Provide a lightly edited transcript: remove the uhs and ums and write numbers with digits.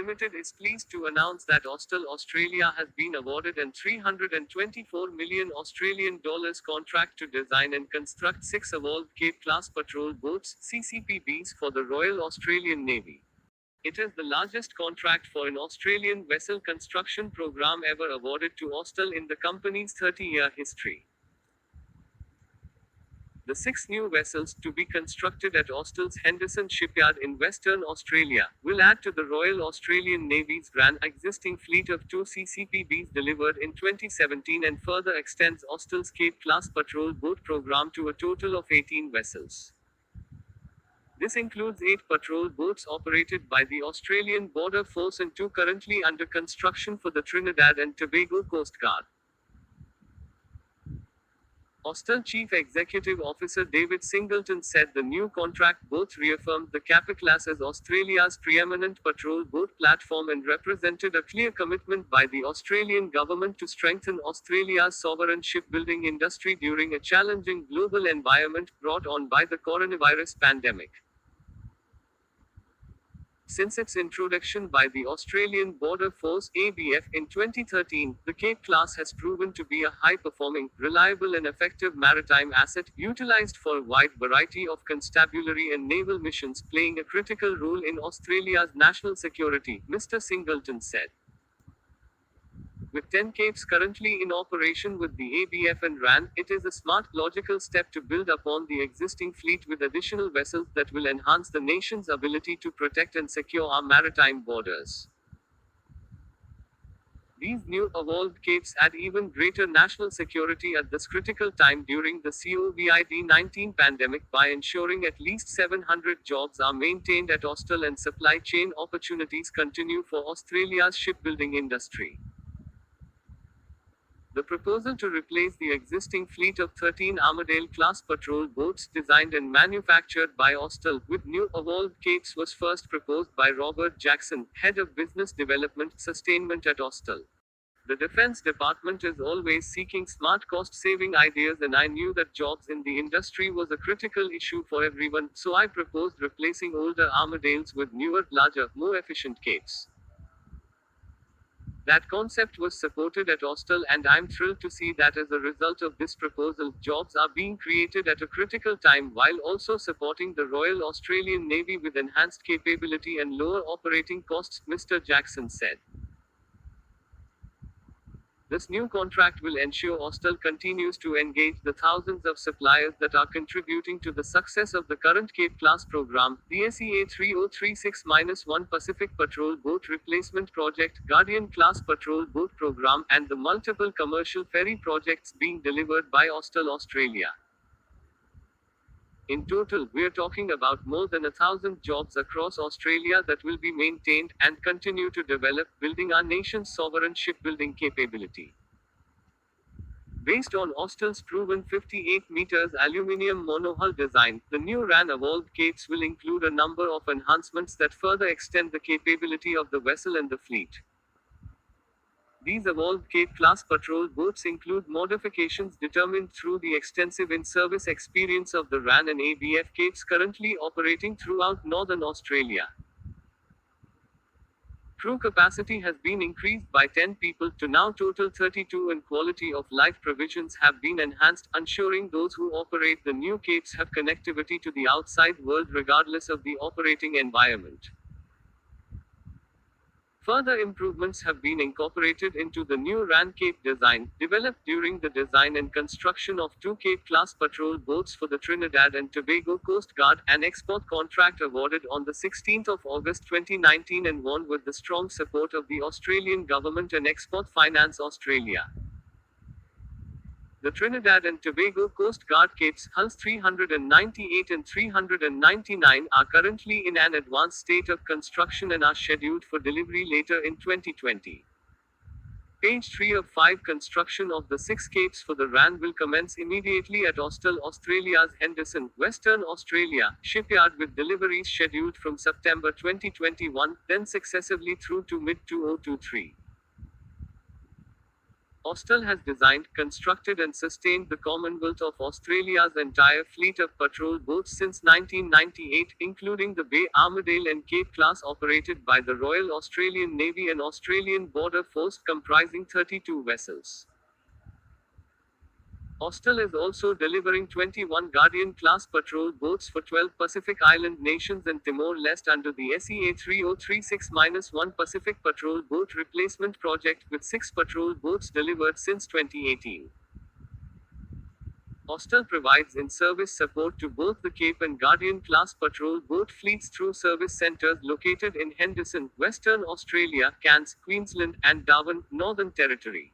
Limited is pleased to announce that Austal Australia has been awarded an 324 million Australian dollars contract to design and construct 6 Evolved Cape-class patrol boats (CCPBs) for the Royal Australian Navy. It is the largest contract for an Australian vessel construction program ever awarded to Austal in the company's 30-year history. The 6 new vessels, to be constructed at Austal's Henderson shipyard in Western Australia, will add to the Royal Australian Navy's existing fleet of 2 CCPBs delivered in 2017 and further extends Austal's Cape-class patrol boat program to a total of 18 vessels. This includes 8 patrol boats operated by the Australian Border Force and 2 currently under construction for the Trinidad and Tobago Coast Guard. Austal Chief Executive Officer David Singleton said the new contract both reaffirmed the Cape-class as Australia's preeminent patrol boat platform and represented a clear commitment by the Australian government to strengthen Australia's sovereign shipbuilding industry during a challenging global environment brought on by the coronavirus pandemic. Since its introduction by the Australian Border Force (ABF) in 2013, the Cape-class has proven to be a high-performing, reliable and effective maritime asset, utilised for a wide variety of constabulary and naval missions, playing a critical role in Australia's national security, Mr. Singleton said. With 10 Capes currently in operation with the ABF and RAN, it is a smart, logical step to build upon the existing fleet with additional vessels that will enhance the nation's ability to protect and secure our maritime borders. These new evolved Capes add even greater national security at this critical time during the COVID-19 pandemic by ensuring at least 700 jobs are maintained at Austal and supply chain opportunities continue for Australia's shipbuilding industry. The proposal to replace the existing fleet of 13 Armadale-class patrol boats designed and manufactured by Austal with new evolved Capes was first proposed by Robert Jackson, Head of Business Development Sustainment at Austal. The Defense Department is always seeking smart cost-saving ideas, and I knew that jobs in the industry was a critical issue for everyone, so I proposed replacing older Armadales with newer, larger, more efficient Capes. That concept was supported at Austal, and I'm thrilled to see that as a result of this proposal, jobs are being created at a critical time while also supporting the Royal Australian Navy with enhanced capability and lower operating costs, Mr. Jackson said. This new contract will ensure Austal continues to engage the thousands of suppliers that are contributing to the success of the current Cape-class program, the SEA 3036-1 Pacific Patrol Boat Replacement Project, Guardian-class Patrol Boat Program, and the multiple commercial ferry projects being delivered by Austal Australia. In total, we're talking about more than 1,000 jobs across Australia that will be maintained and continue to develop, building our nation's sovereign shipbuilding capability. Based on Austal's proven 58 meters aluminium monohull design, the new RAN Evolved Capes will include a number of enhancements that further extend the capability of the vessel and the fleet. These evolved Cape-class patrol boats include modifications determined through the extensive in-service experience of the RAN and ABF Capes currently operating throughout northern Australia. Crew capacity has been increased by 10 people to now total 32, and quality of life provisions have been enhanced, ensuring those who operate the new Capes have connectivity to the outside world regardless of the operating environment. Further improvements have been incorporated into the new RAN Cape design, developed during the design and construction of 2 Cape-class patrol boats for the Trinidad and Tobago Coast Guard, an export contract awarded on the 16th of August 2019 and won with the strong support of the Australian government and Export Finance Australia. The Trinidad and Tobago Coast Guard Capes, hulls 398 and 399, are currently in an advanced state of construction and are scheduled for delivery later in 2020. Page 3 of 5 Construction of the 6 Capes for the RAN will commence immediately at Austal Australia's Henderson, Western Australia, shipyard, with deliveries scheduled from September 2021, then successively through to mid-2023. Austal has designed, constructed, and sustained the Commonwealth of Australia's entire fleet of patrol boats since 1998, including the Bay, Armidale, and Cape class operated by the Royal Australian Navy and Australian Border Force, comprising 32 vessels. Austal is also delivering 21 Guardian-class patrol boats for 12 Pacific Island nations and Timor-Leste under the SEA 3036-1 Pacific Patrol Boat Replacement Project, with 6 patrol boats delivered since 2018. Austal provides in-service support to both the Cape and Guardian-class patrol boat fleets through service centres located in Henderson, Western Australia, Cairns, Queensland, and Darwin, Northern Territory.